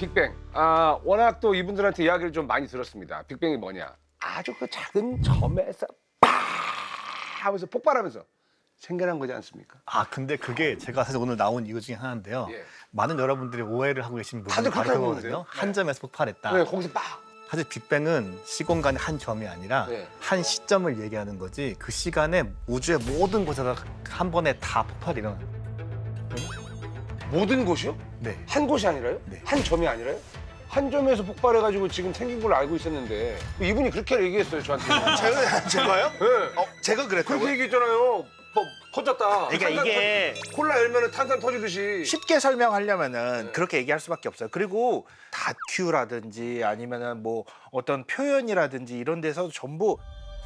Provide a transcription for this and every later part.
빅뱅. 워낙 또 이분들한테 이야기를 좀 많이 들었습니다. 빅뱅이 뭐냐? 아주 그 작은 점에서 팍 하면서 폭발하면서 생겨난 거지 않습니까? 근데 그게 제가 사실 오늘 나온 이유 중에 하나인데요. 예. 많은 여러분들이 오해를 하고 계신 부분이 다들 바로 그렇게 하고 그거거든요. 있는데요? 한 점에서 폭발했다. 네, 거기서 빡. 사실 빅뱅은 시공간의 한 점이 아니라 네. 한 시점을 얘기하는 거지 그 시간에 우주의 모든 곳에서 한 번에 다 폭발이 일어나요. 모든 곳이요? 네. 한 곳이 아니라요? 네. 한 점이 아니라요? 한 점에서 폭발해가지고 지금 생긴 걸로 알고 있었는데 이분이 그렇게 얘기했어요 저한테. 제가요? 네. 제가 그랬다고요? 그렇게 얘기했잖아요. 퍼졌다. 그러니까 이게 콜라 열면은 탄산 터지듯이. 쉽게 설명하려면은 그렇게 얘기할 수밖에 없어요. 그리고 다큐라든지 아니면은 뭐 어떤 표현이라든지 이런 데서 전부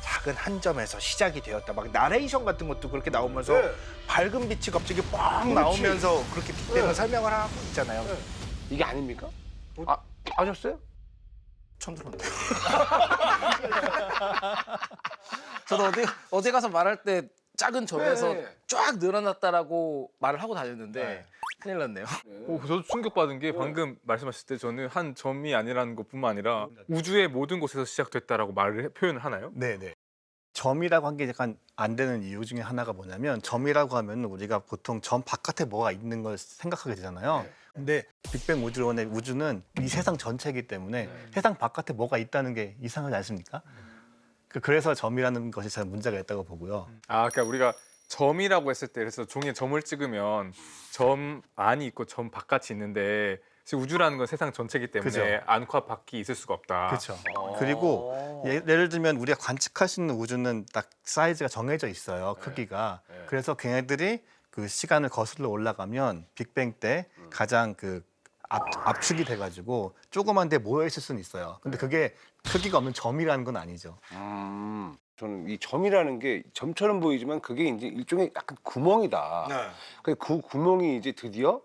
작은 한 점에서 시작이 되었다. 막 나레이션 같은 것도 그렇게 나오면서 네. 밝은 빛이 갑자기 뻥 그렇지. 나오면서 그렇게 빅뱅을 네. 설명을 하고 있잖아요. 이게 아닙니까? 아셨어요? 처음 들었는데. 저도 어디 가서 말할 때 작은 점에서 네. 쫙 늘어났다라고 말을 하고 다녔는데 네. 큰일 났네요. 저도 충격받은 게 방금 말씀하실 때 저는 한 점이 아니라는 것뿐만 아니라 우주의 모든 곳에서 시작됐다라고 표현을 하나요? 네네. 점이라고 한 게 약간 안 되는 이유 중에 하나가 뭐냐면 점이라고 하면 우리가 보통 점 바깥에 뭐가 있는 걸 생각하게 되잖아요. 근데 빅뱅 우주론의 우주는 이 세상 전체이기 때문에 세상 바깥에 뭐가 있다는 게 이상하지 않습니까? 그래서 점이라는 것이 잘 문제가 있다고 보고요. 그러니까 우리가 점이라고 했을 때 그래서 종이에 점을 찍으면 점 안이 있고 점 바깥이 있는데 사실 우주라는 건 세상 전체이기 때문에 그죠. 안과 밖이 있을 수가 없다. 그렇죠. 그리고 예를 들면 우리가 관측할 수 있는 우주는 딱 사이즈가 정해져 있어요. 크기가. 그래서 걔네들이 그 시간을 거슬러 올라가면 빅뱅 때 가장 그 압축이 돼가지고 조그만 데 모여 있을 수는 있어요. 근데 그게 크기가 없는 점이라는 건 아니죠. 저는 이 점이라는 게 점처럼 보이지만 그게 이제 일종의 약간 구멍이다. 그 구멍이 이제 드디어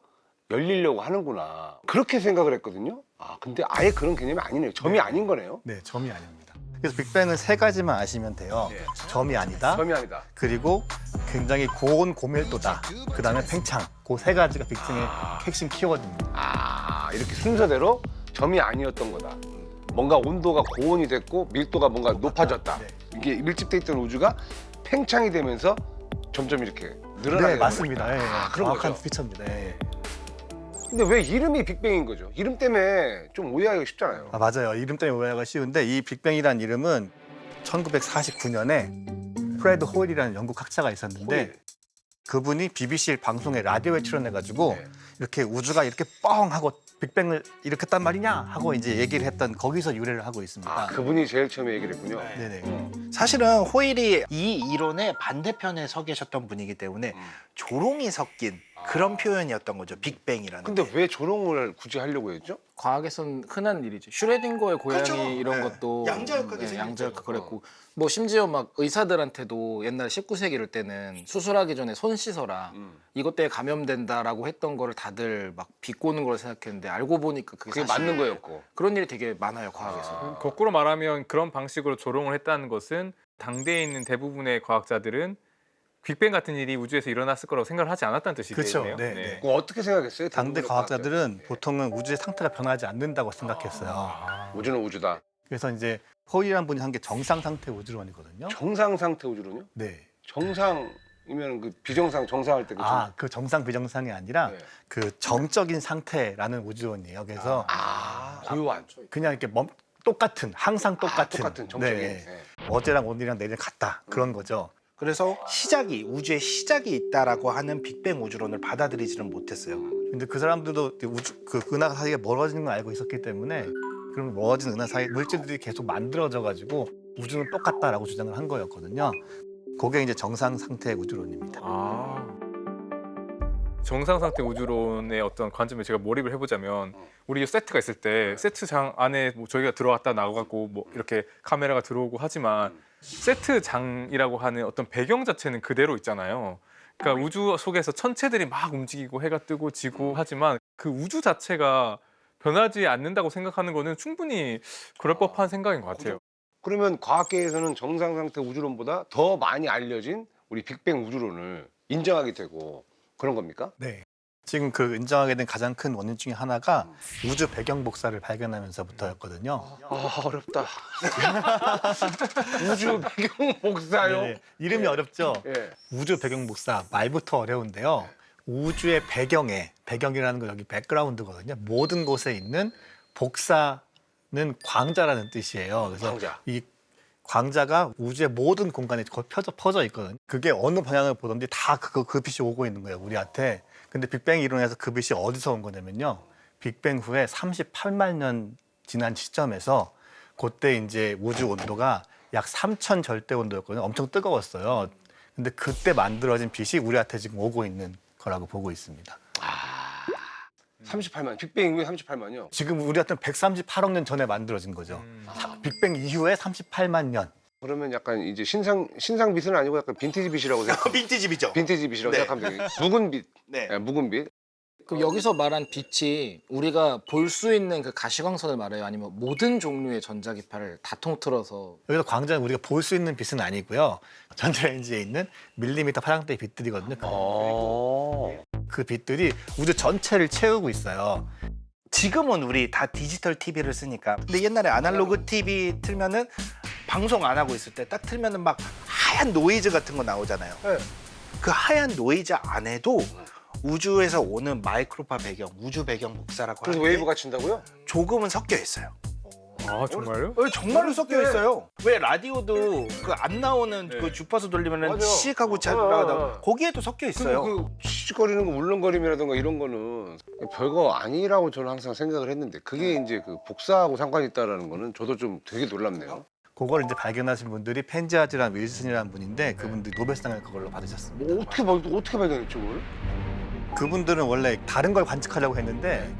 열리려고 하는구나. 그렇게 생각을 했거든요. 근데 아예 그런 개념이 아니네요. 점이 아닌 거네요. 네, 점이 아닙니다. 그래서 빅뱅은 세 가지만 아시면 돼요. 점이 아니다. 점이 아니다. 그리고 굉장히 고온 고밀도다. 그다음에 팽창. 그 세 가지가 빅뱅의 핵심 키워드입니다. 이렇게 순서대로 점이 아니었던 거다. 뭔가 온도가 고온이 됐고 밀도가 뭔가 높아졌다. 네. 이게 밀집돼 있던 우주가 팽창이 되면서 점점 이렇게 늘어나게 네, 맞습니다. 예, 그런 정확한 거죠. 피처입니다. 예. 근데 왜 이름이 빅뱅인 거죠? 이름 때문에 좀 오해하기가 쉽잖아요. 맞아요. 이름 때문에 오해가 쉬운데 이 빅뱅이라는 이름은 1949년에 프레드 호일이라는 영국 학자가 있었는데 그분이 BBC 방송에 라디오에 출연해가지고 이렇게 우주가 이렇게 뻥 하고 빅뱅을 일으켰단 말이냐 하고 이제 얘기를 했던 거기서 유래를 하고 있습니다. 그분이 제일 처음에 얘기를 했군요. 네네. 사실은 호일이 이 이론의 반대편에 서 계셨던 분이기 때문에 조롱이 섞인 그런 표현이었던 거죠. 빅뱅이라는. 근데 왜 조롱을 굳이 하려고 했죠? 과학에선 흔한 일이죠. 슈레딩거의 고양이 그렇죠. 이런 네. 것도 양자역학이 생겼죠. 양자역학 그랬고 뭐 심지어 막 의사들한테도 옛날 19세기 이럴 때는 수술하기 전에 손 씻어라. 이것 때문에 감염된다라고 했던 거를 다들 막 비꼬는 걸 생각했는데 알고 보니까 그게 사실 맞는 거였고. 그런 일이 되게 많아요 과학에서. 거꾸로 말하면 그런 방식으로 조롱을 했다는 것은 당대에 있는 대부분의 과학자들은 빅뱅 같은 일이 우주에서 일어났을 거라고 생각을 하지 않았다는 뜻이겠네요. 그렇죠. 네. 그거 어떻게 생각했어요? 당대 대부분의 과학자들은 보통은 우주의 상태가 변하지 않는다고 생각했어요. 우주는 우주다. 그래서 이제 호일이라는 분이 한 게 정상 상태 우주론이거든요. 정상 상태 우주론요? 네. 정상이면 그 비정상 정상할 때 그 그 정상 비정상이 아니라 네. 그 정적인 상태라는 우주론이에요. 그래서 고요한. 그냥 이렇게 똑같은 항상 똑같은 똑같은 정적인. 네. 네. 어제랑 오늘이랑 내일 같다 그런 거죠. 그래서 우주의 시작이 있다라고 하는 빅뱅 우주론을 받아들이지는 못했어요. 근데 그 사람들도 그 은하 사이에 멀어지는 걸 알고 있었기 때문에 그럼 멀어진 은하 사이 물질들이 계속 만들어져 가지고 우주는 똑같다라고 주장을 한 거였거든요. 그게 이제 정상 상태의 우주론입니다. 정상 상태 우주론의 어떤 관점에 제가 몰입을 해보자면 우리 세트가 있을 때 세트장 안에 뭐 저희가 들어갔다 나가고 뭐 이렇게 카메라가 들어오고 하지만 세트장이라고 하는 어떤 배경 자체는 그대로 있잖아요. 그러니까 우주 속에서 천체들이 막 움직이고 해가 뜨고 지고 하지만 그 우주 자체가 변하지 않는다고 생각하는 거는 충분히 그럴 법한 생각인 것 같아요. 그러면 과학계에서는 정상 상태 우주론보다 더 많이 알려진 우리 빅뱅 우주론을 인정하게 되고 그런 겁니까? 네. 지금 그 인정하게 된 가장 큰 원인 중에 하나가 우주 배경 복사를 발견하면서부터였거든요. 아, 어렵다. 우주 배경 복사요? 네, 이름이 어렵죠. 예. 우주 배경 복사 말부터 어려운데요. 우주의 배경이라는 건 여기 백그라운드거든요. 모든 곳에 있는 복사는 광자라는 뜻이에요. 그래서 광자. 이 광자가 우주의 모든 공간에 거의 퍼져 있거든요. 그게 어느 방향을 보든지 다 그 빛이 오고 있는 거예요, 우리한테. 근데 빅뱅 이론에서 그 빛이 어디서 온 거냐면요. 빅뱅 후에 38만 년 지난 시점에서 그때 이제 우주 온도가 약 3,000 절대 온도였거든요. 엄청 뜨거웠어요. 근데 그때 만들어진 빛이 우리한테 지금 오고 있는 거라고 보고 있습니다. 38만. 빅뱅 이후에 38만이요? 지금 우리한테 138억 년 전에 만들어진 거죠. 빅뱅 이후에 38만 년. 그러면 약간 이제 신상 빛은 아니고 약간 빈티지 빛이라고 생각. 빈티지비죠. 빈티지 빛이라고 네. 생각하면 되겠 묵은 빛. 네. 예, 묵은 빛. 그럼 여기서 말한 빛이 우리가 볼 수 있는 그 가시광선을 말해요? 아니면 모든 종류의 전자기파를 다 통틀어서? 여기서 광자는 우리가 볼 수 있는 빛은 아니고요. 전자레인지에 있는 밀리미터 파장대의 빛들이거든요. 그 빛들이 우주 전체를 채우고 있어요. 지금은 우리 다 디지털 TV를 쓰니까. 근데 옛날에 아날로그 TV 틀면은 방송 안 하고 있을 때 딱 틀면은 막 하얀 노이즈 같은 거 나오잖아요. 네. 그 하얀 노이즈 안에도 우주에서 오는 마이크로파 배경, 우주 배경 복사라고 그래서 하는데 웨이브가 친다고요? 조금은 섞여 있어요. 아 정말요? 정말로 섞여 있어요. 왜 라디오도 그 안 나오는 네. 그 주파수 돌리면은 맞아. 씩하고 어, 나가다 거기에도 섞여 있어요. 그 시시거리는 거 울렁거림이라든가 이런 거는 별거 아니라고 저는 항상 생각을 했는데 그게 이제 그 복사하고 상관이 있다라는 거는 저도 좀 되게 놀랍네요. 그걸 이제 발견하신 분들이 펜지아즈란 윌슨이라는 분인데 그분들이 노벨상을 그걸로 받으셨습니다. 뭐 어떻게 발견했죠, 그걸? 그분들은 원래 다른 걸 관측하려고 했는데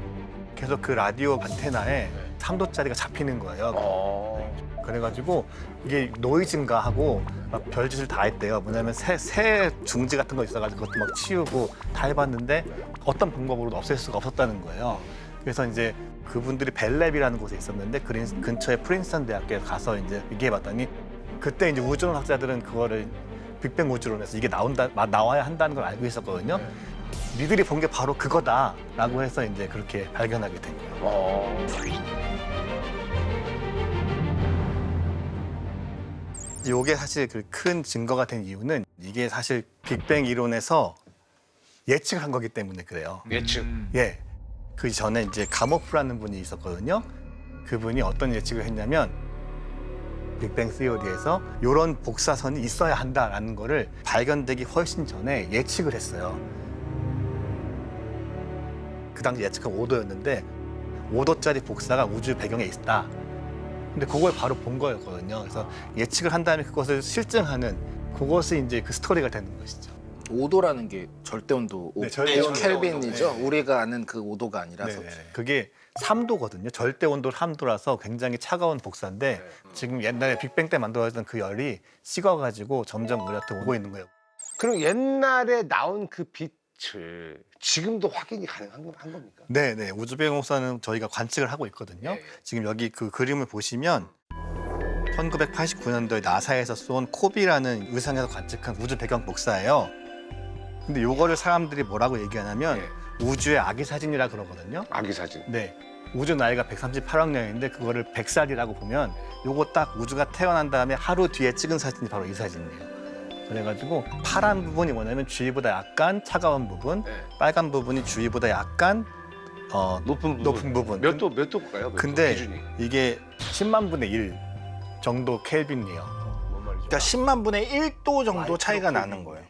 계속 그 라디오 안테나에 3도짜리가 잡히는 거예요. 그래가지고 이게 노이즈인가 하고 막 별짓을 다 했대요. 뭐냐면 새 중지 같은 거 있어가지고 그것도 막 치우고 다 해봤는데 어떤 방법으로도 없앨 수가 없었다는 거예요. 그래서 이제 그분들이 벨랩이라는 곳에 있었는데 근처에 프린스턴 대학교에 가서 이제 얘기해봤더니 그때 이제 우주론 학자들은 그거를 빅뱅 우주론에서 이게 나와야 한다는 걸 알고 있었거든요. 니들이 본 게 바로 그거다라고 해서 이제 그렇게 발견하게 된 거예요. 이게 사실 그 큰 증거가 된 이유는 이게 사실 빅뱅 이론에서 예측을 한 거기 때문에 그래요. 예측. 예. 그 전에 이제 가모프라는 분이 있었거든요. 그분이 어떤 예측을 했냐면 빅뱅 시오리에서 이런 복사선이 있어야 한다라는 거를 발견되기 훨씬 전에 예측을 했어요. 그 당시 예측한 5도였는데 5도짜리 복사가 우주 배경에 있다. 근데 그걸 바로 본 거였거든요. 그래서 예측을 한 다음에 그것을 실증하는 그것이 이제 그 스토리가 되는 것이죠. 5도라는 게 절대온도 네, 절대온도. 켈빈이죠. 네. 우리가 아는 그 5도가 아니라서. 네네. 그게 3도거든요. 절대 온도 3도라서 굉장히 차가운 복사인데 지금 옛날에 빅뱅 때 만들어졌던 그 열이 식어가지고 점점 우리한테 오고 있는 거예요. 그럼 옛날에 나온 그 빛을 지금도 확인이 가능한 겁니까? 네네. 우주배경 복사는 저희가 관측을 하고 있거든요. 네. 지금 여기 그 그림을 보시면 1989년도에 나사에서 쏜 코비라는 의상에서 관측한 우주 배경 복사예요. 근데 요거를 사람들이 뭐라고 얘기하냐면 네. 우주의 아기 사진이라 그러거든요. 아기 사진. 네. 우주 나이가 138억 년인데 그거를 100살이라고 보면 요거 딱 우주가 태어난 다음에 하루 뒤에 찍은 사진이 바로 이 사진이에요. 그래가지고 파란 부분이 뭐냐면 주위보다 약간 차가운 부분, 네. 빨간 부분이 주위보다 약간 높은 부분. 몇 도일까요? 근데 기준이. 이게 10만 분의 1 정도 켈빈이에요. 뭔 말이죠? 그러니까 10만 분의 1도 정도 차이가 나는 거예요.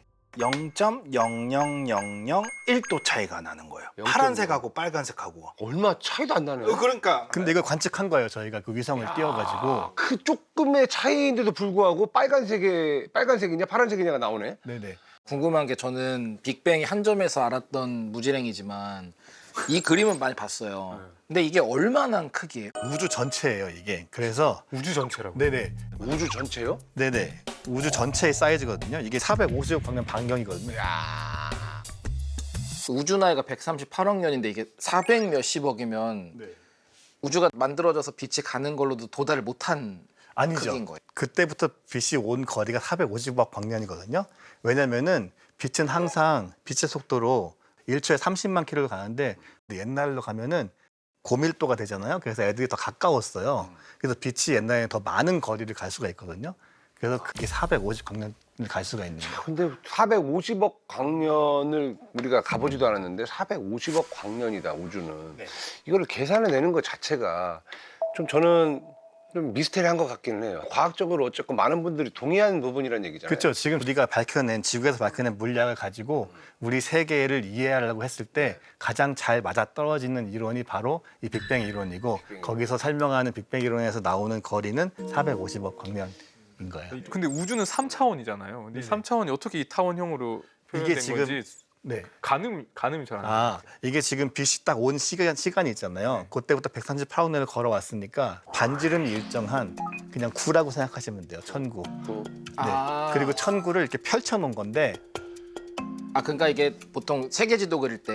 0.00001도 차이가 나는 거예요. 0.0. 파란색하고 빨간색하고. 얼마 차이도 안 나네요. 그러니까 근데 이걸 관측한 거예요. 저희가 그 위성을 띄워가지고. 그 조금의 차이인데도 불구하고 빨간색이냐 파란색이냐가 나오네. 네네. 궁금한 게 저는 빅뱅이 한 점에서 알았던 무지랭이지만 이 그림은 많이 봤어요. 근데 이게 얼마나 크기예요? 우주 전체예요 이게. 그래서 우주 전체라고. 네네. 우주 전체요? 네네. 우주 전체의 사이즈거든요. 이게 450억 광년 반경이거든요. 우주 나이가 138억 년인데 이게 400 몇십억이면 네. 우주가 만들어져서 빛이 가는 걸로도 도달을 못한 아니죠. 크기인 거예요. 그때부터 빛이 온 거리가 450억 광년이거든요. 왜냐면은 빛은 항상 빛의 속도로 1초에 30만 킬로를 가는데 옛날로 가면은 고밀도가 되잖아요. 그래서 애들이 더 가까웠어요. 그래서 빛이 옛날에 더 많은 거리를 갈 수가 있거든요. 그래서 그게 450 광년을 갈 수가 있는 거예요. 근데 450억 광년을 우리가 가보지도 않았는데 450억 광년이다 우주는. 네. 이거를 계산해내는 것 자체가 좀 저는 좀 미스테리한 것 같기는 해요. 과학적으로 어쨌건 많은 분들이 동의하는 부분이라는 얘기잖아요. 그렇죠. 지금 우리가 지구에서 밝혀낸 물리학을 가지고 우리 세계를 이해하려고 했을 때 가장 잘 맞아떨어지는 이론이 바로 이 빅뱅 이론이고 거기서 설명하는 빅뱅 이론에서 나오는 거리는 450억 광년인 거예요. 근데 우주는 3차원이잖아요. 근데 이 3차원이 어떻게 이 타원형으로 표현된 이게 지금- 건지 네. 가늠이 잘 안 돼요. 이게 지금 빛이 딱 온 시간이 있잖아요. 그때부터 138억 년을 걸어왔으니까 반지름이 일정한 그냥 구라고 생각하시면 돼요. 천구. 네. 그리고 천구를 이렇게 펼쳐놓은 건데 그러니까 이게 보통 세계 지도 그릴 때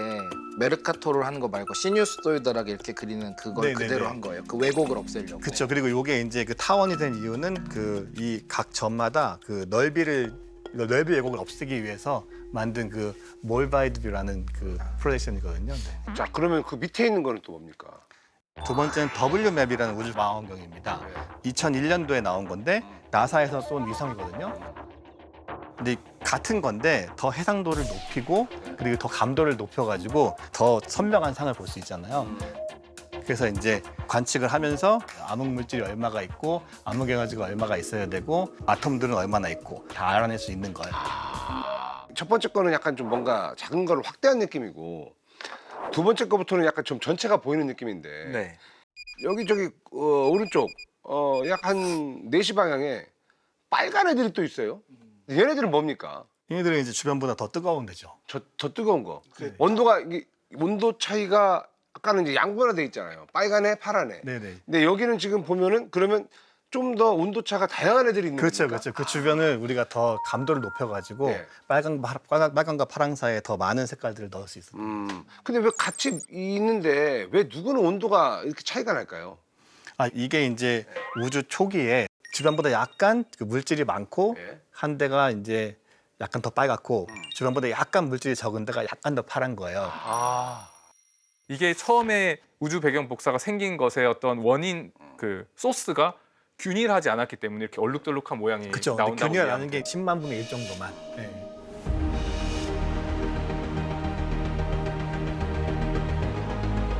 메르카토르를 하는 거 말고 시뉴스도이드하게 이렇게 그리는 그걸 네네네. 그대로 한 거예요. 그 왜곡을 없애려고. 그렇죠. 그리고 이게 이제 그 타원이 된 이유는 그 이 각 점마다 그 넓이 왜곡을 없애기 위해서 만든 그 몰바이드뷰라는 그 프로젝션이거든요. 네. 자 그러면 그 밑에 있는 거는 또 뭡니까? 두 번째는 WMAP이라는 우주 망원경입니다. 2001년도에 나온 건데 나사에서 쏜 위성이거든요. 근데 같은 건데 더 해상도를 높이고 그리고 더 감도를 높여가지고 더 선명한 상을 볼 수 있잖아요. 그래서 이제 관측을 하면서 암흑 물질이 얼마가 있고 암흑 에너지가 얼마가 있어야 되고 아톰들은 얼마나 있고 다 알아낼 수 있는 거예요. 첫 번째 거는 약간 좀 뭔가 작은 거를 확대한 느낌이고 두 번째 거부터는 약간 좀 전체가 보이는 느낌인데 네. 여기 오른쪽 약 한 4시 방향에 빨간 애들이 또 있어요. 얘네들은 뭡니까? 얘네들은 이제 주변보다 더 뜨거운 데죠. 저 뜨거운 거. 온도 차이가 아까는 이제 양분화돼 있잖아요. 빨간애, 파란애. 네네. 근데 여기는 지금 보면은 그러면 좀 더 온도 차가 다양한 애들이 있는 그렇죠, 겁니까? 그렇죠. 그 주변을 우리가 더 감도를 높여가지고 네. 빨간과 파랑 사이에 더 많은 색깔들을 넣을 수 있습니다. 근데 왜 같이 있는데 왜 누구는 온도가 이렇게 차이가 날까요? 이게 이제 우주 초기에 주변보다 약간 그 물질이 많고 네. 한 대가 이제 약간 더 빨갛고 주변보다 약간 물질이 적은 데가 약간 더 파란 거예요. 이게 처음에 우주 배경 복사가 생긴 것의 어떤 원인 그 소스가 균일하지 않았기 때문에 이렇게 얼룩덜룩한 모양이 그렇죠. 나온다고 균열하는 게 이해하면 10만 분의 1 정도만. 네.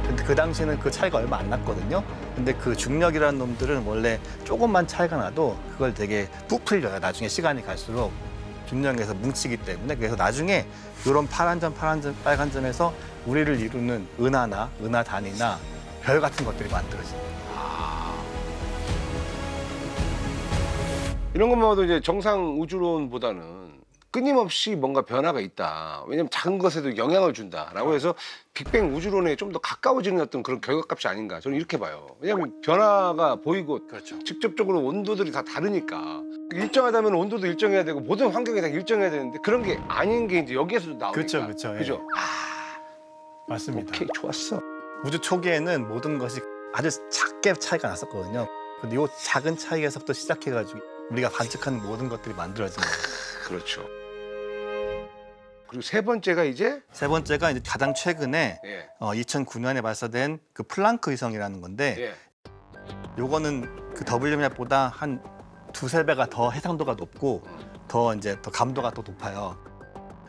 근데 그 당시에는 그 차이가 얼마 안 났거든요. 근데 그 중력이라는 놈들은 원래 조금만 차이가 나도 그걸 되게 부풀려요. 나중에 시간이 갈수록 중력에서 뭉치기 때문에. 그래서 나중에 이런 파란 점, 빨간 점에서 우리를 이루는 은하단이나 별 같은 것들이 만들어집니다. 이런 것만 봐도 이제 정상 우주론보다는 끊임없이 뭔가 변화가 있다. 왜냐면 작은 것에도 영향을 준다라고 해서 빅뱅 우주론에 좀 더 가까워지는 어떤 그런 결과값이 아닌가. 저는 이렇게 봐요. 왜냐면 변화가 보이고 그렇죠. 직접적으로 온도들이 다 다르니까 일정하다면 온도도 일정해야 되고 모든 환경이 다 일정해야 되는데 그런 게 아닌 게 이제 여기에서도 나오니까. 그렇죠. 예. 그죠? 맞습니다. 오케이, 좋았어. 우주 초기에는 모든 것이 아주 작게 차이가 났었거든요. 근데 이 작은 차이에서부터 시작해가지고 우리가 관측하는 모든 것들이 만들어진 거예요. 그렇죠. 그리고 세 번째가 이제 세 번째가 이제 가장 최근에 예. 2009년에 발사된 그 플랑크 위성이라는 건데 예. 요거는 그 WMAP보다 한 두세 배가 더 해상도가 높고 더 감도가 더 높아요.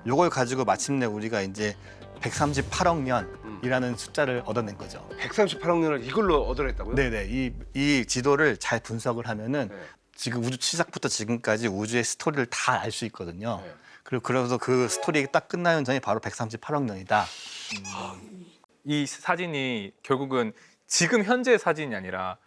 요걸 가지고 마침내 우리가 이제 138억 년이라는 숫자를 얻어낸 거죠. 138억 년을 이걸로 얻어냈다고요? 네네. 이 지도를 잘 분석을 하면은 네. 지금 우주 시작부터 지금까지 우주의 스토리를 다 알 수 있거든요. 네. 그리고 그래서 그 스토리 딱 끝나는 전이 바로 138억 년이다. 이 사진이 결국은 지금 현재의 사진이 아니라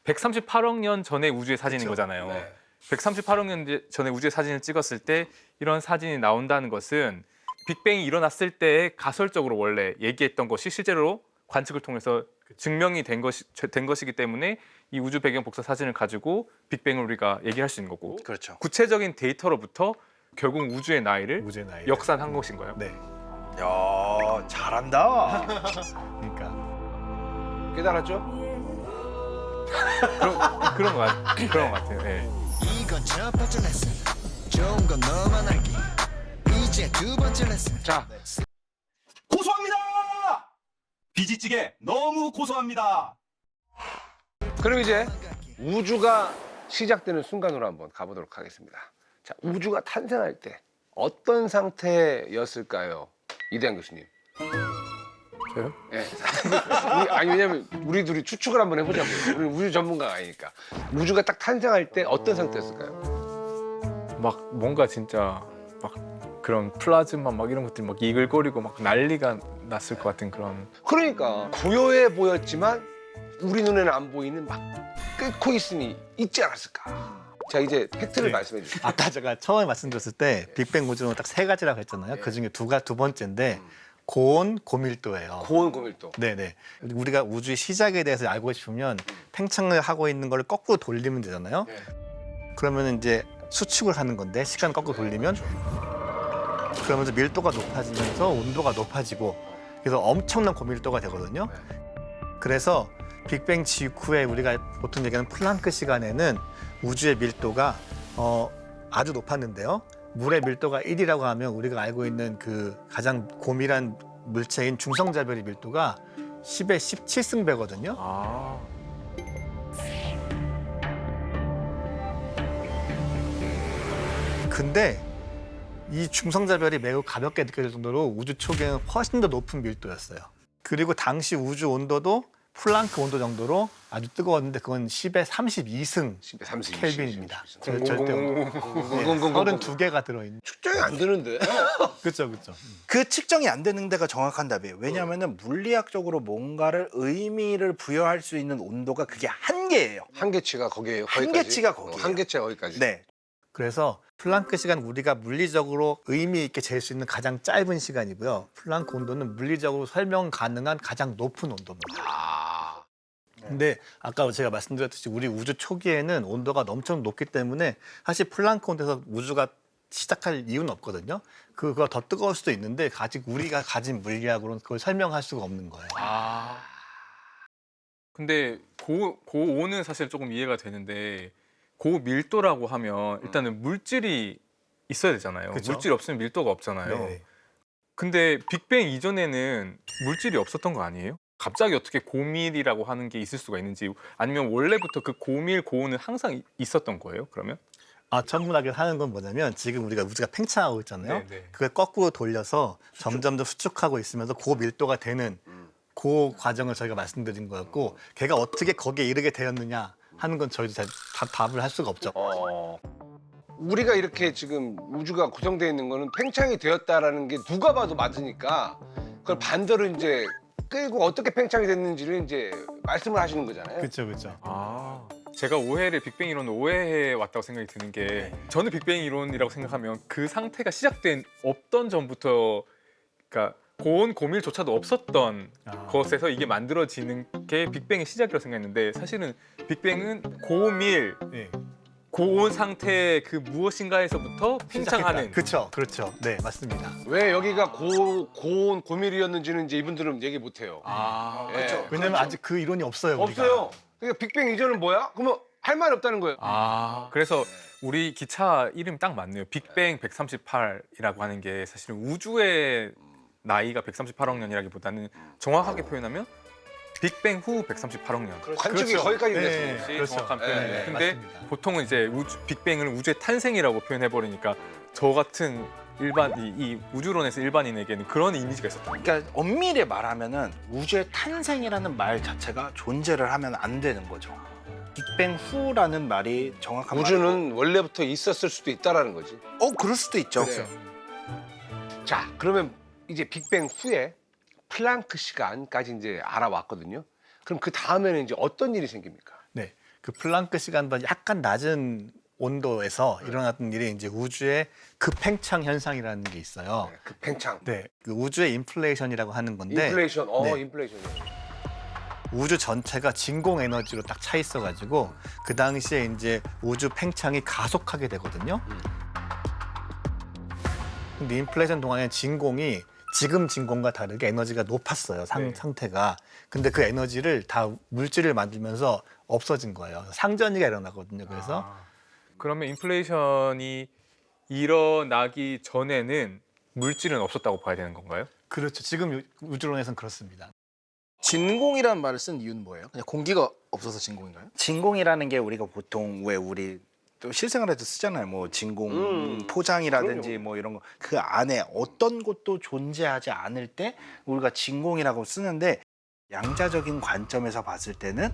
138억 년 전의 우주의 사진인 그렇죠. 거잖아요. 네. 138억 년 전에 우주의 사진을 찍었을 때 이런 사진이 나온다는 것은 빅뱅이 일어났을 때 가설적으로 원래 얘기했던 것이 실제로 관측을 통해서 증명이 된 것이기 때문에 이 우주 배경 복사 사진을 가지고 빅뱅을 우리가 얘기할 수 있는 거고 그렇죠. 구체적인 데이터로부터 결국 우주의 나이를 우주의 나이. 역산한 것인가요? 네. 야, 잘한다. 그러니까 깨달았죠? 그런 것 같아요. 예. 이건 첫 번째 레슨 좋은 건 너만 알기 이제 두 번째 레슨 자, 비지찌개 너무 고소합니다. 그럼 이제 우주가 시작되는 순간으로 한번 가보도록 하겠습니다. 자, 우주가 탄생할 때 어떤 상태였을까요? 이대한 교수님. 저요? 예. 아니 왜냐면 우리 둘이 추측을 한번 해보자고요. 우리 우주 전문가가 아니니까. 우주가 딱 탄생할 때 어떤 상태였을까요? 막 뭔가 진짜 막 그런 플라즈마 막 이런 것들이 막 이글거리고 막 난리가 났을 것 같은 그런. 그러니까 고요해 보였지만 우리 눈에는 안 보이는 막 끓고 있으니 있지 않았을까. 자, 이제 팩트를 네. 말씀해 주시죠. 아까 제가 처음에 말씀드렸을 때 빅뱅 우주는 딱 세 가지라고 했잖아요. 네. 그 중에 두 번째인데 고온, 고밀도예요. 고온 고밀도. 네네. 우리가 우주의 시작에 대해서 알고 싶으면 팽창을 하고 있는 걸 거꾸로 돌리면 되잖아요. 네. 그러면 이제 수축을 하는 건데 시간 거꾸로 돌리면 그러면서 밀도가 높아지면서 온도가 높아지고 그래서 엄청난 고밀도가 되거든요. 그래서 빅뱅 직후에 우리가 보통 얘기하는 플랑크 시간에는 우주의 밀도가 아주 높았는데요. 물의 밀도가 1이라고 하면 우리가 알고 있는 그 가장 고밀한 물체인 중성자별의 밀도가 10의 17승배거든요. 아. 근데 이 중성자별이 매우 가볍게 느껴질 정도로 우주 초기에는 훨씬 더 높은 밀도였어요. 그리고 당시 우주 온도도 플랑크 온도 정도로 아주 뜨거웠는데 그건 10의 32승 32 켈빈입니다. 공- 절대 공- 온도. 공- 네, 공- 공- 공- 32개가 들어있는. 측정이 안 되는데. 그렇죠, 그렇죠. 그 측정이 안 되는 데가 정확한 답이에요. 왜냐하면 물리학적으로 뭔가를 의미를 부여할 수 있는 온도가 그게 한계예요. 한계치가 거기에요. 한계치가 거기예요. 한계치가 거기까지. 네. 그래서 플랑크 시간 우리가 물리적으로 의미 있게 잴 수 있는 가장 짧은 시간이고요. 플랑크 온도는 물리적으로 설명 가능한 가장 높은 온도입니다. 아. 근데 아까 제가 말씀드렸듯이 우리 우주 초기에는 온도가 엄청 높기 때문에 사실 플랑크 온도에서 우주가 시작할 이유는 없거든요. 그거 더 뜨거울 수도 있는데 아직 우리가 가진 물리학으로는 그걸 설명할 수가 없는 거예요. 아. 근데 고온은 사실 조금 이해가 되는데 고밀도라고 하면 일단은 물질이 있어야 되잖아요. 그쵸? 물질이 없으면 밀도가 없잖아요. 네. 근데 빅뱅 이전에는 물질이 없었던 거 아니에요? 갑자기 어떻게 고밀이라고 하는 게 있을 수가 있는지 아니면 원래부터 그 고밀, 고온은 항상 있었던 거예요? 그러면? 천문학을 하는 건 뭐냐면 지금 우리가 우주가 팽창하고 있잖아요. 네. 그걸 거꾸로 돌려서 점점 더 수축하고 있으면서 고밀도가 되는 그 과정을 저희가 말씀드린 거였고 걔가 어떻게 거기에 이르게 되었느냐 하는 건 저희도 잘 답을 할 수가 없죠. 우리가 이렇게 지금 우주가 구성되어 있는 거는 팽창이 되었다라는 게 누가 봐도 맞으니까 그걸 반대로 이제 끌고 어떻게 팽창이 됐는지를 이제 말씀을 하시는 거잖아요. 그렇죠, 그렇죠. 아. 제가 빅뱅 이론을 오해해 왔다고 생각이 드는 게 저는 빅뱅 이론이라고 생각하면 그 상태가 시작된 없던 전부터 그러니까 고온, 고밀조차도 없었던 것에서 이게 만들어지는 게 빅뱅의 시작이라고 생각했는데 사실은 빅뱅은 고밀, 네. 고온 상태의 그 무엇인가에서부터 팽창하는 그렇죠, 그렇죠. 네, 맞습니다. 왜 여기가 고온 고밀이었는지는 이제 이분들은 얘기 못 해요. 아, 그렇죠. 왜냐면 아직 그 이론이 없어요. 우리가. 없어요. 그러니까 빅뱅 이전은 뭐야? 그러면 할 말 없다는 거예요. 그래서 우리 기차 이름이 딱 맞네요. 빅뱅 138이라고 하는 게 사실은 우주의 나이가 138억 년이라기보다는 정확하게 표현하면 빅뱅 후 138억 년. 관측이 그렇죠. 거기까지 네, 됐어요. 그렇지, 그렇죠. 정확한 표현이에요. 네, 근데 맞습니다. 보통은 이제 빅뱅을 우주의 탄생이라고 표현해버리니까 저 같은 이 우주론에서 일반인에게는 그런 이미지가 있었다. 그러니까 엄밀히 말하면은 우주의 탄생이라는 말 자체가 존재를 하면 안 되는 거죠. 빅뱅 후라는 말이 정확한 우주는 원래부터 있었을 수도 있다라는 거지. 그럴 수도 있죠. 네. 자, 그러면 이제 빅뱅 후에 플랑크 시간까지 이제 알아왔거든요. 그럼 그 다음에는 이제 어떤 일이 생깁니까? 네, 그 플랑크 시간보다 약간 낮은 온도에서 일어났던 일이 이제 우주의 급팽창 현상이라는 게 있어요. 그 팽창. 네, 그 우주의 인플레이션이라고 하는 건데 인플레이션. 네. 인플레이션. 우주 전체가 진공 에너지로 딱 차 있어가지고 그 당시에 이제 우주 팽창이 가속하게 되거든요. 근데 인플레이션 동안에 진공이 지금 진공과 다르게 에너지가 높았어요. 상태가. 근데 그 에너지를 다 물질을 만들면서 없어진 거예요. 상전이가 일어나거든요. 그래서 그러면 인플레이션이 일어나기 전에는 물질은 없었다고 봐야 되는 건가요? 그렇죠. 지금 우주론에서는 그렇습니다. 진공이라는 말을 쓴 이유는 뭐예요? 그냥 공기가 없어서 진공인가요? 진공이라는 게 우리가 보통 왜 우리 또 실생활에도 쓰잖아요. 뭐 진공 포장이라든지 그럼요. 뭐 이런 거 그 안에 어떤 것도 존재하지 않을 때 우리가 진공이라고 쓰는데 양자적인 관점에서 봤을 때는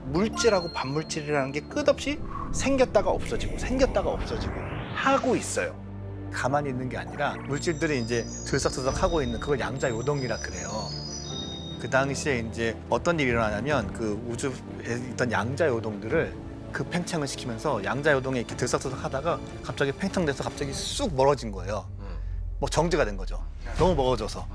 물질하고 반물질이라는 게 끝없이 생겼다가 없어지고 생겼다가 없어지고 하고 있어요. 가만히 있는 게 아니라 물질들이 이제 들썩들썩 하고 있는 그걸 양자 요동이라 그래요. 그 당시에 이제 어떤 일이 일어나냐면 그 우주에 있던 양자 요동들을 급팽창을 시키면서 양자 요동이 이렇게 들썩들썩 하다가 갑자기 팽창돼서 갑자기 쑥 멀어진 거예요. 뭐 정지가 된 거죠. 너무 멀어져서.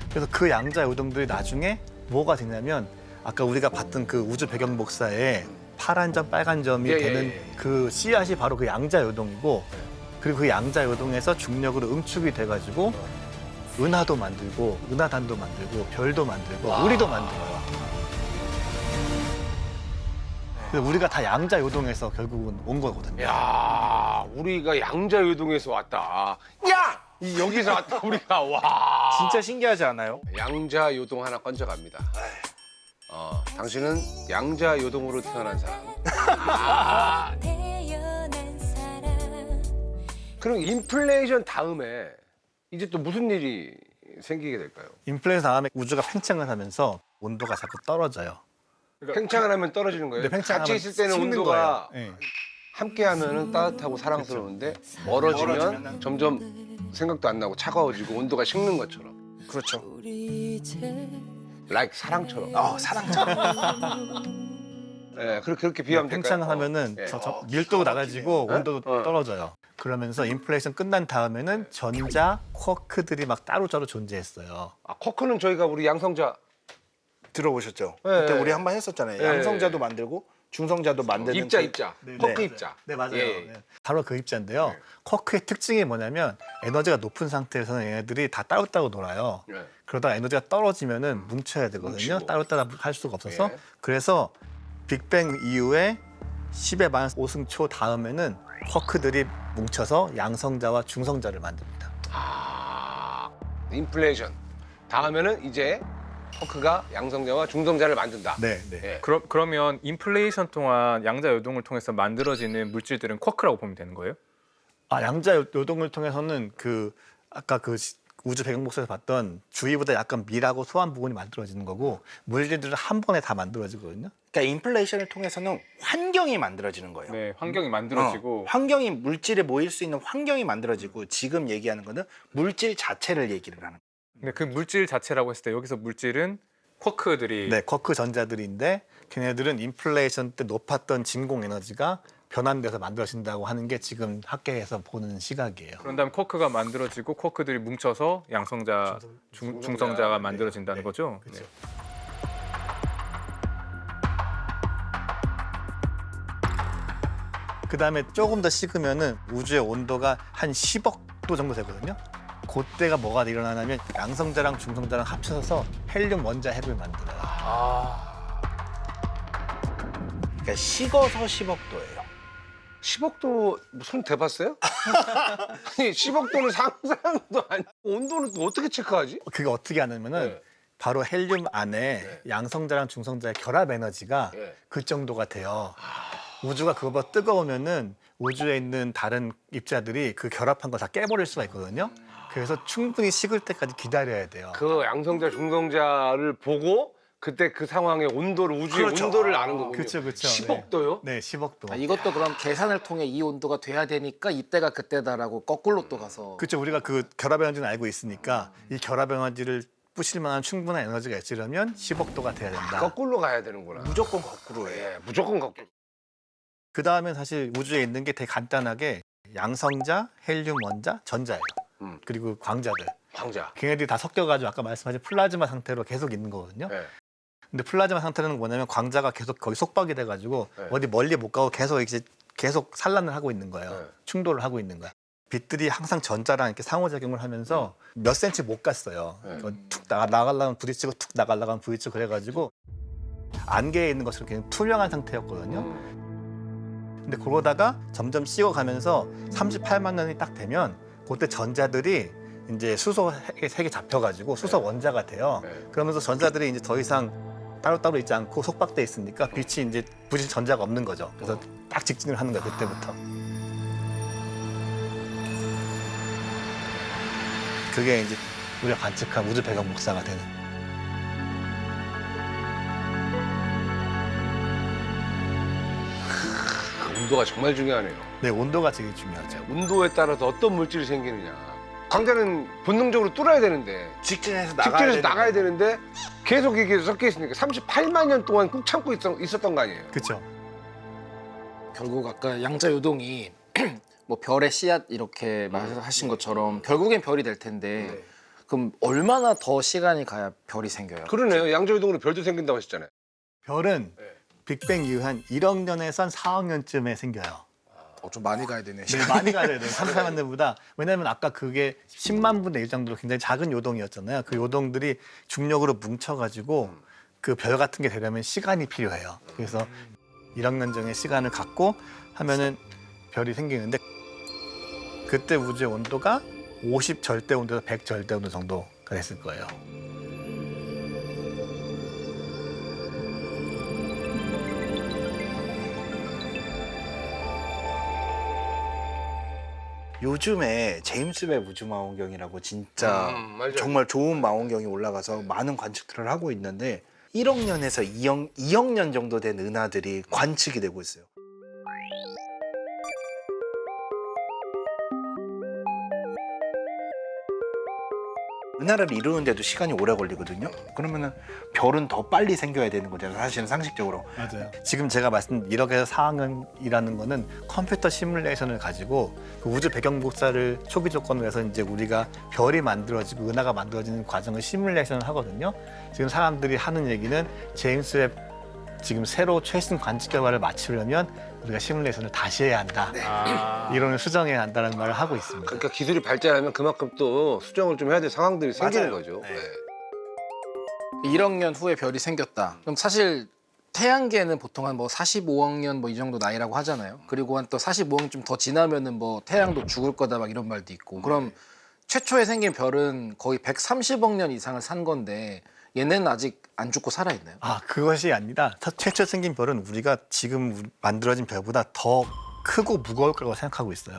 그래서 그 양자 요동들이 나중에 뭐가 되냐면 아까 우리가 봤던 그 우주 배경 복사에 파란 점, 빨간 점이 예, 되는 예. 그 씨앗이 바로 그 양자 요동이고 그리고 그 양자 요동에서 중력으로 응축이 돼가지고 은하도 만들고 은하단도 만들고 별도 만들고 우리도 만들어요. 그래서 우리가 다 양자 요동에서 결국은 온 거거든요. 야, 우리가 양자 요동에서 왔다. 야! 여기서 왔다 우리가. 와. 진짜 신기하지 않아요? 양자 요동 하나 건져갑니다. 당신은 양자 요동으로 태어난 사람. 그럼 인플레이션 다음에 이제 또 무슨 일이 생기게 될까요? 인플레이션 다음에 우주가 팽창을 하면서 온도가 자꾸 떨어져요. 팽창을 하면 떨어지는 거예요? 근데 팽창하면 같이 있을 때는 식는 온도가 거예요. 예. 함께 하면은 따뜻하고 사랑스러운데 멀어지면 점점 생각도 안 나고 차가워지고 온도가 식는 것처럼. 그렇죠. like 사랑처럼. 사랑처럼. 예, 그렇게 비하면 될까요? 팽창을 하면은 예. 밀도가 낮아지고 예? 온도도 떨어져요. 그러면서 인플레이션 끝난 다음에는 전자, 쿼크들이 막 따로따로 존재했어요. 아, 쿼크는 저희가 우리 양성자 들어보셨죠? 네, 그때 네. 우리 한 번 했었잖아요. 네. 양성자도 만들고 중성자도 만드는 입자. 네, 쿼크 네. 입자. 네, 맞아요. 예. 네. 바로 그 입자인데요. 쿼크의 특징이 뭐냐면 에너지가 높은 상태에서는 얘네들이 다 따로따로 놀아요. 네. 그러다 에너지가 떨어지면은 뭉쳐야 되거든요. 뭉치고. 따로따로 할 수가 없어서. 예. 그래서 빅뱅 이후에 10의 마이너스 5승 초 다음에는 쿼크들이 뭉쳐서 양성자와 중성자를 만듭니다. 아, 인플레이션. 다음에는 이제 쿼크가 양성자와 중성자를 만든다. 네, 네. 예. 그러면 인플레이션 동안 양자 요동을 통해서 만들어지는 물질들은 쿼크라고 보면 되는 거예요? 아, 양자 요동을 통해서는 그 아까 그 우주 배경복사에서 봤던 주위보다 약간 밀하고 소한 부분이 만들어지는 거고 물질들은 한 번에 다 만들어지거든요. 그러니까 인플레이션을 통해서는 환경이 만들어지는 거예요. 네, 환경이 만들어지고 환경이 물질에 모일 수 있는 환경이 만들어지고 지금 얘기하는 거는 물질 자체를 얘기를 하는 거예요. 근데 그 물질 자체라고 했을 때 여기서 물질은 쿼크들이 네, 쿼크 전자들인데 걔네들은 인플레이션 때 높았던 진공 에너지가 변환돼서 만들어진다고 하는 게 지금 학계에서 보는 시각이에요. 그런 다음에 쿼크가 만들어지고 쿼크들이 뭉쳐서 양성자, 중성자가 만들어진다는 거죠. 그렇죠. 그 다음에 조금 더 식으면은 우주의 온도가 한 10억 도 정도 되거든요. 그때가 뭐가 일어나냐면 양성자랑 중성자랑 합쳐서 헬륨 원자 핵을 만들어요. 그러니까 식어서 10억도예요. 10억도 손 대봤어요? 아니 10억도는 상상도 아니. 온도는 또 어떻게 체크하지? 그게 어떻게 하냐면은 네. 바로 헬륨 안에 양성자랑 중성자의 결합 에너지가 네. 그 정도가 돼요. 우주가 그거보다 뜨거우면은 우주에 있는 다른 입자들이 그 결합한 거 다 깨버릴 수가 있거든요. 그래서 충분히 식을 때까지 기다려야 돼요. 그 양성자 중성자를 보고 그때 그 상황의 온도를 우주의 그렇죠. 온도를 아는 거군요. 그렇죠, 그렇죠. 10억도요? 네, 10억도. 아, 이것도 그럼 계산을 통해 이 온도가 돼야 되니까 이때가 그때다라고 거꾸로 또 가서 그렇죠. 우리가 그 결합 에너지는 알고 있으니까 이 결합 에너지를 부실 만한 충분한 에너지가 있으려면 10억도가 돼야 된다. 거꾸로 가야 되는구나. 무조건 거꾸로예요. 예, 무조건 거꾸로. 그 다음엔 사실 우주에 있는 게 되게 간단하게 양성자, 헬륨 원자, 전자예요. 그리고 광자들. 황자. 걔네들이 다 섞여가지고 아까 말씀하신 플라즈마 상태로 계속 있는 거거든요. 네. 근데 플라즈마 상태는 뭐냐면 광자가 계속 거기 속박이 돼가지고 네. 어디 멀리 못 가고 계속 산란을 하고 있는 거예요. 네. 충돌을 하고 있는 거야. 빛들이 항상 전자랑 이렇게 상호작용을 하면서 몇 센치 못 갔어요. 네. 툭 나가려면 부딪히고 툭 나가려면 부딪히고 그래가지고 안개에 있는 것처럼 그냥 투명한 상태였거든요. 근데 그러다가 점점 식어가면서 38만 년이 딱 되면 그때 전자들이 이제 수소 핵에 잡혀가지고 수소 원자가 돼요. 네. 그러면서 전자들이 이제 더 이상 따로따로 있지 않고 속박돼 있으니까 빛이 이제 부딪힐 전자가 없는 거죠. 그래서 딱 직진을 하는 거야 그때부터. 그게 이제 우리가 관측한 우주 배경 복사가 되는. 온도가 정말 중요하네요. 네, 온도가 되게 중요하죠. 온도에 따라서 어떤 물질이 생기느냐. 광자는 본능적으로 뚫어야 되는데 직진해서 직진해서 나가야 되는데 계속 이게 섞여 있으니까 38만 년 동안 꾹 참고 있었던 거 아니에요? 그렇죠. 결국 아까 양자 요동이 뭐 별의 씨앗 이렇게 말하신 것처럼 결국엔 별이 될 텐데 그럼 얼마나 더 시간이 가야 별이 생겨요? 그러네요. 양자유동으로 별도 생긴다고 하셨잖아요. 별은 빅뱅 이후 한 1억 년에서 한 4억 년쯤에 생겨요. 좀 많이 가야 되네. 네, 많이 가야 돼요. 3,4만 년보다. 왜냐하면 아까 그게 10만 분의 1 정도로 굉장히 작은 요동이었잖아요. 그 요동들이 중력으로 뭉쳐가지고 그 별 같은 게 되려면 시간이 필요해요. 그래서 1억 년 전에 시간을 갖고 하면은 별이 생기는데 그때 우주의 온도가 50 절대 온도에서 100 절대 온도 정도가 됐을 거예요. 요즘에 제임스 웹 우주망원경이라고 진짜 맞아요. 정말 좋은 망원경이 올라가서 많은 관측들을 하고 있는데 1억 년에서 2억 년 정도 된 은하들이 관측이 되고 있어요. 은하를 이루는데도 시간이 오래 걸리거든요. 그러면은 별은 더 빨리 생겨야 되는 거잖아요. 사실은 상식적으로. 맞아요. 지금 제가 말씀 1억에서 4억 년이라는 거는 컴퓨터 시뮬레이션을 가지고 그 우주 배경 복사를 초기 조건으로 해서 이제 우리가 별이 만들어지고 은하가 만들어지는 과정을 시뮬레이션을 하거든요. 지금 사람들이 하는 얘기는 제임스 웹 지금 새로 최신 관측 결과를 맞추려면 우리가 시뮬레이션을 다시 해야 한다. 이론을 수정해야 한다는 말을 하고 있습니다. 그러니까 기술이 발전하면 그만큼 또 수정을 좀 해야 될 상황들이 생기는 맞아요. 거죠. 네. 1억 년 후에 별이 생겼다. 그럼 사실 태양계는 보통 한 뭐 45억 년 뭐 이 정도 나이라고 하잖아요. 그리고 한 또 45억 년 좀 더 지나면은 뭐 태양도 죽을 거다 막 이런 말도 있고. 그럼 최초에 생긴 별은 거의 130억 년 이상을 산 건데 얘네는 아직 안 죽고 살아있나요? 아, 그것이 아니라 최초 생긴 별은 우리가 지금 만들어진 별보다 더 크고 무거울 거라고 생각하고 있어요.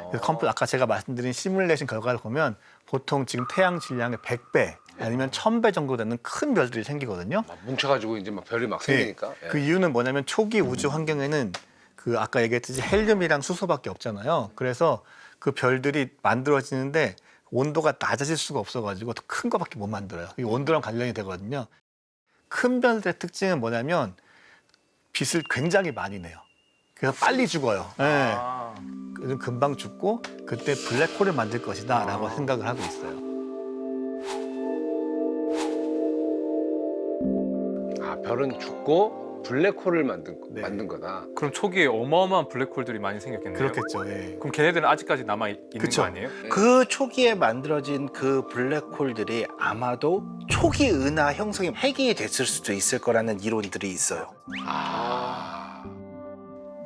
그래서 컴퓨터 아까 제가 말씀드린 시뮬레이션 결과를 보면 보통 지금 태양 질량의 100배 아니면 1000배 정도 되는 큰 별들이 생기거든요. 뭉쳐가지고 이제 막 별이 막 생기니까. 그 이유는 뭐냐면 초기 우주 환경에는 그 아까 얘기했듯이 헬륨이랑 수소밖에 없잖아요. 그래서 그 별들이 만들어지는데 온도가 낮아질 수가 없어가지고 더 큰 거밖에 못 만들어요. 이 온도랑 관련이 되거든요. 큰 별들의 특징은 뭐냐면 빛을 굉장히 많이 내요. 그래서 빨리 죽어요. 네. 그래서 금방 죽고 그때 블랙홀을 만들 것이다 라고 생각을 하고 있어요. 아, 별은 죽고 블랙홀을 만든 네. 거다. 그럼 초기에 어마어마한 블랙홀들이 많이 생겼겠네요. 그렇겠죠. 예. 그럼 걔네들은 아직까지 남아 있는 그쵸. 거 아니에요? 그 초기에 만들어진 그 블랙홀들이 아마도 초기 은하 형성의 핵이 됐을 수도 있을 거라는 이론들이 있어요.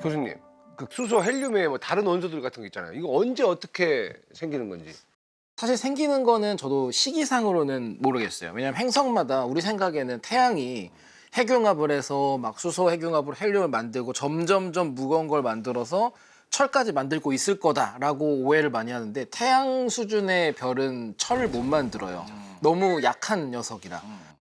교수님, 그 수소, 헬륨에 뭐 다른 원소들 같은 거 있잖아요. 이거 언제 어떻게 생기는 건지. 사실 생기는 거는 저도 시기상으로는 모르겠어요. 왜냐하면 행성마다 우리 생각에는 태양이 핵융합을 해서 막 수소 핵융합으로 헬륨을 만들고 점점점 무거운 걸 만들어서 철까지 만들고 있을 거다라고 오해를 많이 하는데 태양 수준의 별은 철을 못 만들어요. 너무 약한 녀석이라.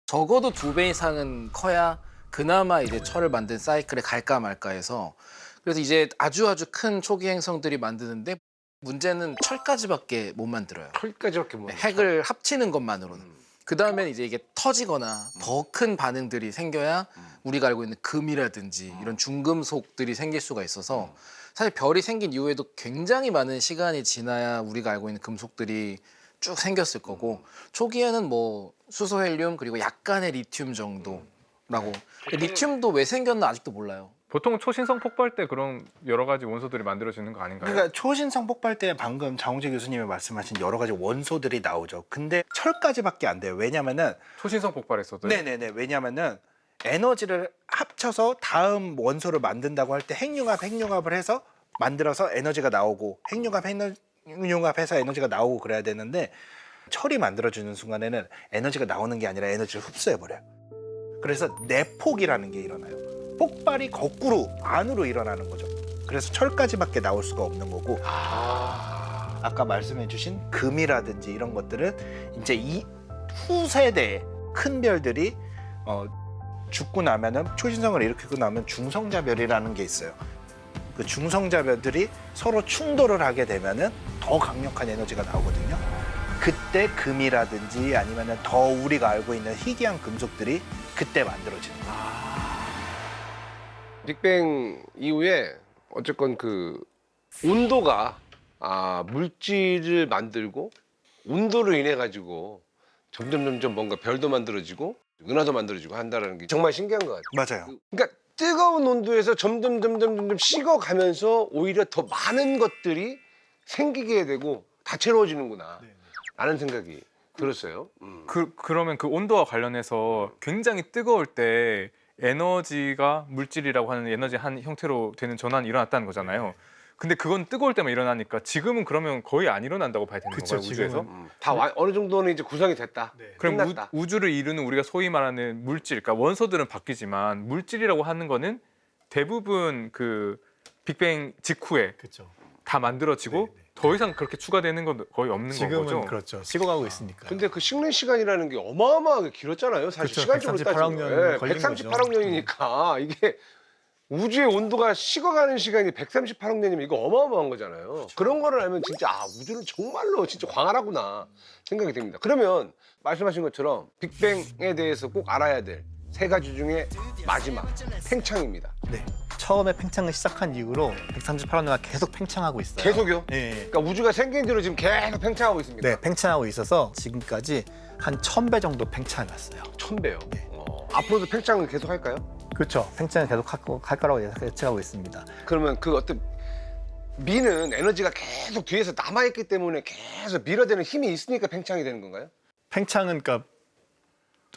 적어도 2배 이상은 커야 그나마 이제 철을 만든 사이클에 갈까 말까 해서 그래서 이제 아주 큰 초기 행성들이 만드는데 문제는 철까지밖에 못 만들어요. 철까지밖에 못. 핵을 합치는 것만으로는. 그 다음엔 이제 이게 터지거나 더 큰 반응들이 생겨야 우리가 알고 있는 금이라든지 이런 중금속들이 생길 수가 있어서 사실 별이 생긴 이후에도 굉장히 많은 시간이 지나야 우리가 알고 있는 금속들이 쭉 생겼을 거고 초기에는 뭐 수소, 헬륨 그리고 약간의 리튬 정도라고. 리튬도 왜 생겼나 아직도 몰라요. 보통 초신성 폭발 때 그런 여러 가지 원소들이 만들어지는 거 아닌가요? 그러니까 초신성 폭발 때 방금 장홍재 교수님이 말씀하신 여러 가지 원소들이 나오죠. 근데 철까지밖에 안 돼요. 왜냐면은 초신성 폭발했어도 네네네. 왜냐면은 에너지를 합쳐서 다음 원소를 만든다고 할 때 핵융합을 해서 만들어서 에너지가 나오고 핵융합해서 에너지가 나오고 그래야 되는데 철이 만들어지는 순간에는 에너지가 나오는 게 아니라 에너지를 흡수해버려요. 그래서 내폭이라는 게 일어나요. 폭발이 거꾸로 안으로 일어나는 거죠. 그래서 철까지밖에 나올 수가 없는 거고 아까 말씀해주신 금이라든지 이런 것들은 이제 이 후세대의 큰 별들이 죽고 나면은 초신성을 일으키고 나면 중성자별이라는 게 있어요. 그 중성자별들이 서로 충돌을 하게 되면은 더 강력한 에너지가 나오거든요. 그때 금이라든지 아니면은 더 우리가 알고 있는 희귀한 금속들이 그때 만들어지는 거예요. 빅뱅 이후에 어쨌건 그 온도가 물질을 만들고 온도로 인해 가지고 점점 뭔가 별도 만들어지고 은하도 만들어지고 한다는 게 정말 신기한 것 같아요. 맞아요. 그러니까 뜨거운 온도에서 점점 식어가면서 오히려 더 많은 것들이 생기게 되고 다채로워지는구나 라는 생각이 들었어요. 그러면 그 온도와 관련해서 굉장히 뜨거울 때 에너지가 물질이라고 하는 에너지 한 형태로 되는 전환이 일어났다는 거잖아요. 근데 그건 뜨거울 때만 일어나니까 지금은 그러면 거의 안 일어난다고 봐야 되는 그쵸, 건가요, 우주에서? 다 어느 정도는 이제 구성이 됐다. 그럼 끝났다. 우주를 이루는 우리가 소위 말하는 물질, 그러니까 원소들은 바뀌지만 물질이라고 하는 거는 대부분 그 빅뱅 직후에 그렇죠. 다 만들어지고 더 이상 그렇게 추가되는 건 거의 없는 지금은 거죠. 그렇죠. 식어가고 있으니까. 근데 그 식는 시간이라는 게 어마어마하게 길었잖아요. 사실 그쵸, 시간적으로 138억 따지면. 년 걸린 138억 년이니까 이게 우주의 온도가 식어가는 시간이 138억 년이면 이거 어마어마한 거잖아요. 그런 거를 알면 진짜 우주는 정말로 진짜 광활하구나 생각이 됩니다. 그러면 말씀하신 것처럼 빅뱅에 대해서 꼭 알아야 될 세 가지 중에 마지막 팽창입니다. 네. 처음에 팽창을 시작한 이후로 138억 년가 계속 팽창하고 있어요. 계속요? 네. 그러니까 우주가 생긴 뒤로 지금 계속 팽창하고 있습니다. 네, 팽창하고 있어서 지금까지 한 1000배 정도 팽창을 했어요. 1000배요. 네. 앞으로도 팽창을 계속 할까요? 그렇죠. 팽창을 계속 할 거라고 예측하고 있습니다. 그러면 그 어떤 미는 에너지가 계속 뒤에서 남아있기 때문에 계속 밀어대는 힘이 있으니까 팽창이 되는 건가요? 팽창은 그러니까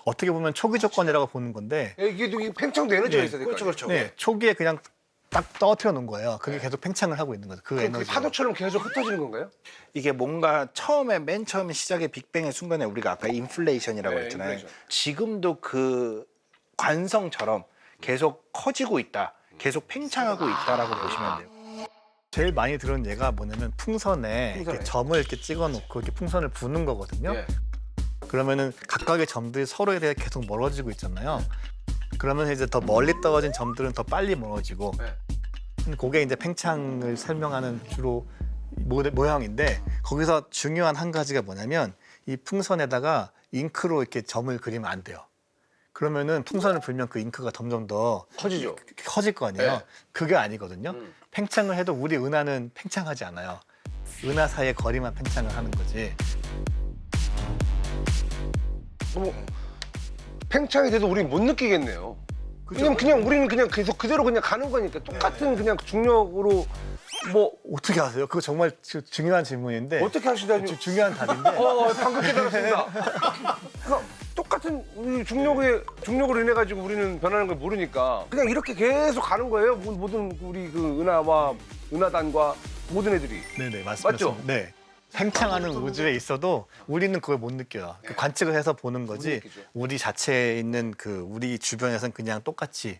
어떻게 보면 초기 조건이라고 보는 건데 이게 팽창도 에너지가 네, 있어야 될거 아니에요? 그렇죠. 네, 초기에 그냥 딱 떨어뜨려 놓은 거예요. 그게 계속 팽창을 하고 있는 거죠. 그 그럼 그게 에너지. 파도처럼 계속 흩어지는 건가요? 이게 뭔가 처음에 맨 처음에 시작의 빅뱅의 순간에 우리가 아까 인플레이션이라고 네, 했잖아요. 인플레이션. 지금도 그 관성처럼 계속 커지고 있다. 계속 팽창하고 있다라고 보시면 돼요. 제일 많이 들은 예가 뭐냐면 풍선에 이렇게 점을 이렇게 찍어 놓고 이렇게 풍선을 부는 거거든요. 예. 그러면은 각각의 점들이 서로에 대해 계속 멀어지고 있잖아요. 그러면 이제 더 멀리 떨어진 점들은 더 빨리 멀어지고 그게 이제 팽창을 설명하는 주로 모양인데 거기서 중요한 한 가지가 뭐냐면 이 풍선에다가 잉크로 이렇게 점을 그리면 안 돼요. 그러면은 풍선을 불면 그 잉크가 점점 더 커지죠. 커질 거 아니에요. 네. 그게 아니거든요. 팽창을 해도 우리 은하는 팽창하지 않아요. 은하 사이의 거리만 팽창을 하는 거지. 팽창이 돼도 우리는 못 느끼겠네요. 왜냐면 그냥 우리는 그냥 계속 그대로 그냥 가는 거니까 똑같은 그냥 중력으로 뭐 어떻게 아세요? 그거 정말 중요한 질문인데 어떻게 하시다니? 중요한 답인데 방금 깨달았습니다. 그러니까 똑같은 우리 중력으로 인해 가지고 우리는 변하는 걸 모르니까 그냥 이렇게 계속 가는 거예요. 모든 우리 그 은하와 은하단과 모든 애들이. 네네 맞습니다. 맞죠? 네. 팽창하는 우주에 있어도 우리는 그걸 못 느껴요. 그 관측을 해서 보는 거지. 느끼죠. 우리 자체에 있는 그 우리 주변에서는 그냥 똑같이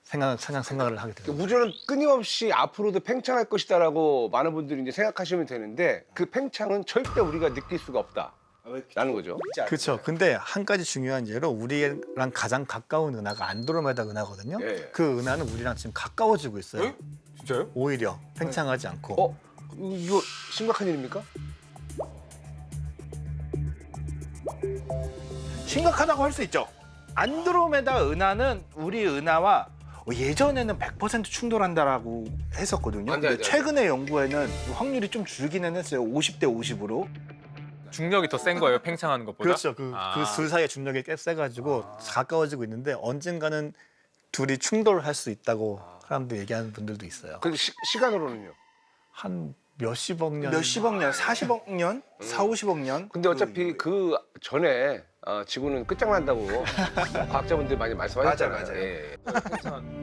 생각을 하게 돼요. 우주는 끊임없이 앞으로도 팽창할 것이다라고 많은 분들이 이제 생각하시면 되는데 그 팽창은 절대 우리가 느낄 수가 없다라는 거죠. 그렇죠. 근데 한 가지 중요한 예로 우리랑 가장 가까운 은하가 안드로메다 은하거든요. 예. 그 은하는 우리랑 지금 가까워지고 있어요. 진짜요? 오히려 팽창하지 않고. 이거 심각한 일입니까? 심각하다고 할 수 있죠. 안드로메다 은하는 우리 은하와 예전에는 100% 충돌한다라고 했었거든요. 안 돼, 근데 안 돼. 최근의 연구에는 확률이 좀 줄기는 했어요. 50대 50으로. 중력이 더 센 거예요, 팽창하는 것보다? 그렇죠. 그 둘 사이의 중력이 꽤 세가지고 가까워지고 있는데 언젠가는 둘이 충돌할 수 있다고 사람들 얘기하는 분들도 있어요. 근데 시간으로는요? 한 몇십억 년. 몇십억 년, 40억 년, 4, 50억 년. 근데 어차피 그 전에 지구는 끝장난다고 과학자분들이 많이 말씀하셨잖아요. 맞아요. 예. 팽창